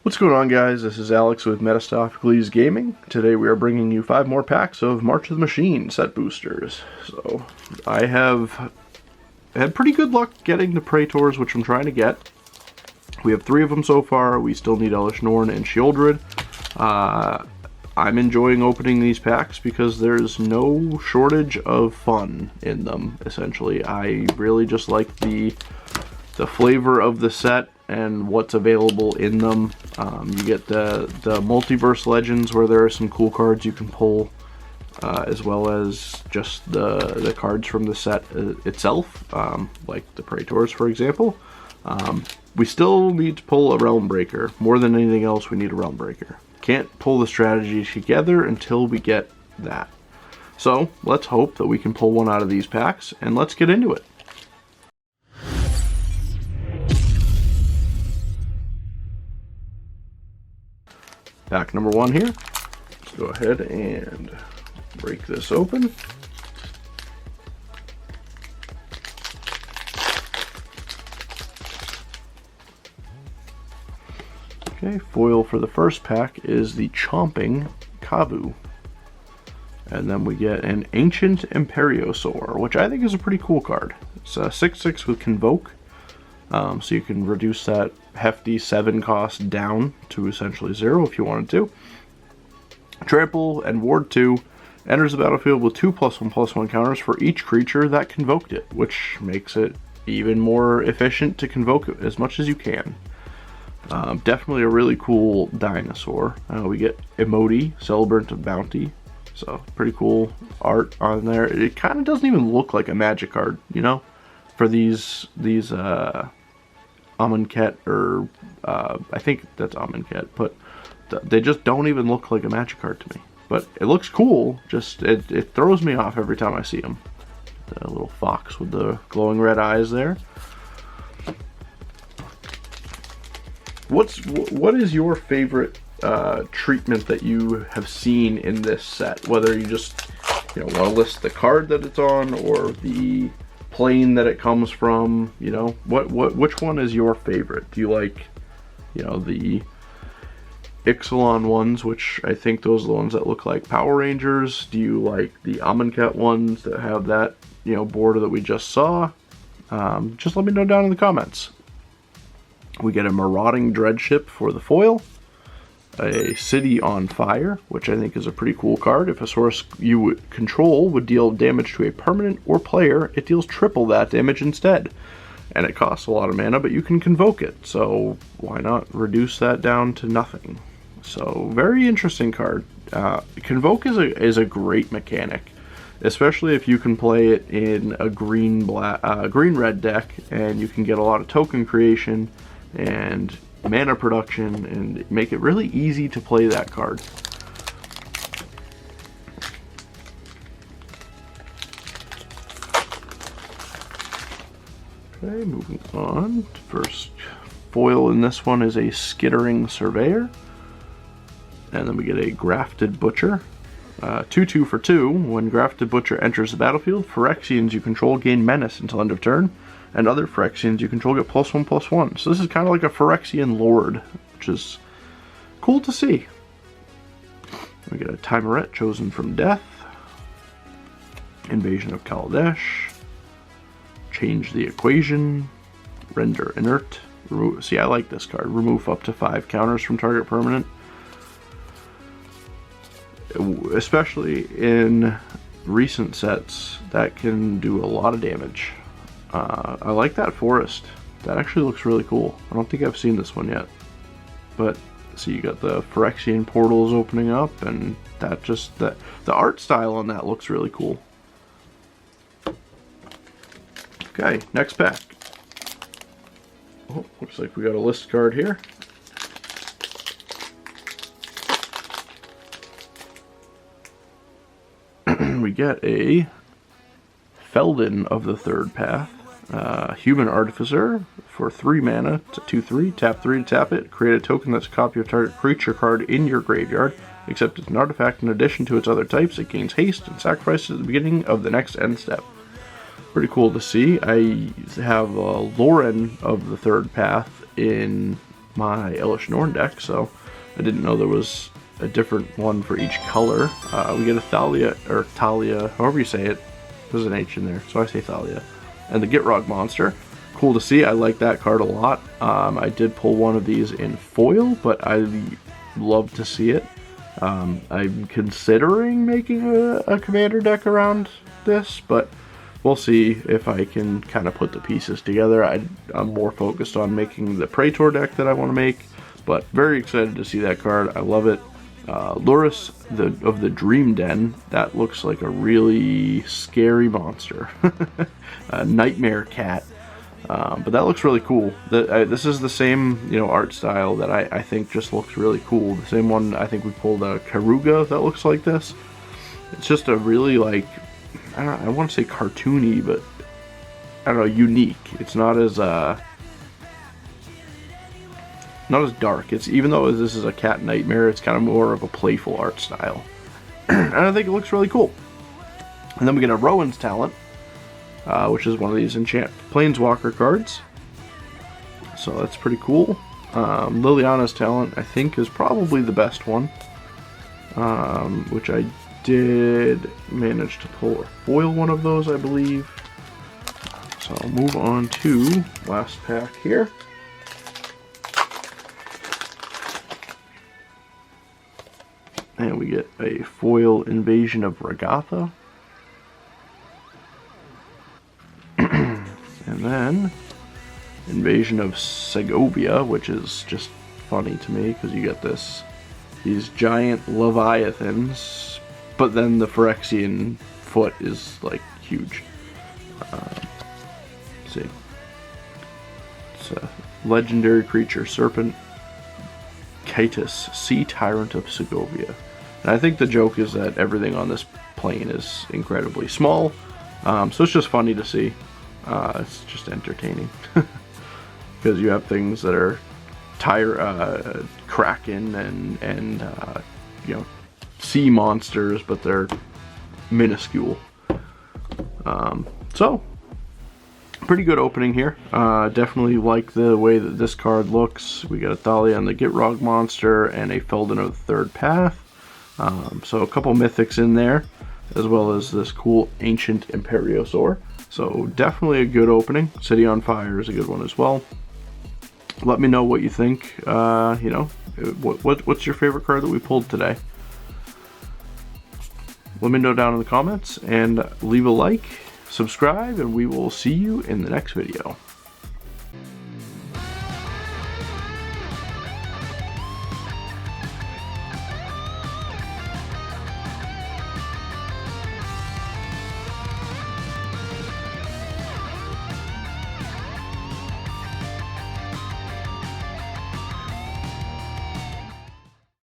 What's going on, guys? This is Alex with Metastophicles Gaming. Today we are bringing you 5 more packs of March of the Machine set boosters. So, I have had pretty good luck getting the Praetors, which I'm trying to get. We have 3 of them so far. We still need Elish Norn and Shieldred. I'm enjoying opening these packs because there's no shortage of fun in them, essentially. I really just like the flavor of the set and what's available in them. You get the Multiverse Legends, where there are some cool cards you can pull, as well as just the cards from the set itself, like the Praetors, for example. We still need to pull a Realm Breaker. More than anything else, we need a Realm Breaker. Can't pull the strategy together until we get that. So, let's hope that we can pull one out of these packs, and let's get into it. Pack number 1 here. Let's go ahead and break this open. Okay, foil for the first pack is the Chomping Kavu. And then we get an Ancient Imperiosaur, which I think is a pretty cool card. It's a 6/6 with Convoke. So you can reduce that hefty 7 cost down to essentially 0 if you wanted to. Trample and Ward 2 enters the battlefield with 2+1/+1 counters for each creature that convoked it, which makes it even more efficient to convoke it as much as you can. Definitely a really cool dinosaur. We get Emoti, Celebrant of Bounty. So pretty cool art on there. It kind of doesn't even look like a magic card, you know, for these Amonkhet, or I think that's Amonkhet, but they just don't even look like a magic card to me. But it looks cool, just it throws me off every time I see them. The little fox with the glowing red eyes there. What is your favorite treatment that you have seen in this set? Whether you just want to list the card that it's on, or the plane that it comes from, which one is your favorite? Do you like, the Ixalan ones, which I think those are the ones that look like Power Rangers? Do you like the Amonkhet ones that have that, border that we just saw? Just let me know down in the comments. We get a Marauding Dreadship for the foil, a City on Fire, which I think is a pretty cool card. If a source you control would deal damage to a permanent or player, it deals triple that damage instead. And it costs a lot of mana, but you can convoke it, so why not reduce that down to nothing? So, very interesting card. Convoke is a great mechanic, especially if you can play it in a green-red deck, and you can get a lot of token creation and mana production, and make it really easy to play that card. Okay, moving on. First foil in this one is a Skittering Surveyor. And then we get a Grafted Butcher. 2/2 for 2. When Grafted Butcher enters the battlefield, Phyrexians you control gain Menace until end of turn, and other Phyrexians you control get +1/+1. So this is kind of like a Phyrexian Lord, which is cool to see. We get a Tymaret, Chosen from Death. Invasion of Kaladesh. Change the Equation. Render Inert. See, I like this card. Remove up to 5 counters from target permanent. Especially in recent sets, that can do a lot of damage. I like that Forest. That actually looks really cool. I don't think I've seen this one yet. But, see, you got the Phyrexian portals opening up, and the art style on that looks really cool. Okay, next pack. Oh, looks like we got a list card here. We get a Feldon of the Third Path. Human Artificer for 3 mana. It's a 2/3. Tap 3 to tap it. Create a token that's a copy of target creature card in your graveyard. Except it's an artifact in addition to its other types. It gains haste and sacrifices at the beginning of the next end step. Pretty cool to see. I have Lauren of the Third Path in my Elish Norn deck, so I didn't know there was a different one for each color. We get a Thalia, or Talia, however you say it. There's an H in there, so I say Thalia. And the Gitrog monster. Cool to see. I like that card a lot. I did pull one of these in foil, but I love to see it. I'm considering making a commander deck around this, but we'll see if I can kind of put the pieces together. I'm more focused on making the Praetor deck that I want to make, but very excited to see that card. I love it. Lurrus of the Dream Den, that looks like a really scary monster. A nightmare cat. But that looks really cool. This is the same, art style that I think just looks really cool. The same one, I think we pulled a Karuga that looks like this. It's just a really, like, I want to say cartoony, but I don't know, unique. It's not as dark. It's, even though this is a cat nightmare, it's kind of more of a playful art style. And I think it looks really cool. And then we get a Rowan's Talent, which is one of these enchant planeswalker cards. So that's pretty cool. Liliana's Talent, I think, is probably the best one, which I did manage to pull a foil one of those, I believe. So I'll move on to last pack here. And we get a foil Invasion of Regatha. And then Invasion of Segovia, which is just funny to me because you get these giant leviathans, but then the Phyrexian foot is like huge. Let's see, it's a legendary creature, Serpent Kaitis, Sea Tyrant of Segovia. And I think the joke is that everything on this plane is incredibly small, so it's just funny to see. It's just entertaining because you have things that are Kraken and sea monsters, but they're minuscule. So pretty good opening here. Definitely like the way that this card looks. We got a Thalia and the Gitrog monster and a Felden of the Third Path. So a couple mythics in there, as well as this cool Ancient Imperiosaur. So definitely a good opening. City on Fire is a good one as well. Let me know what you think. What's your favorite card that we pulled today? Let me know down in the comments, and leave a like, subscribe, and we will see you in the next video.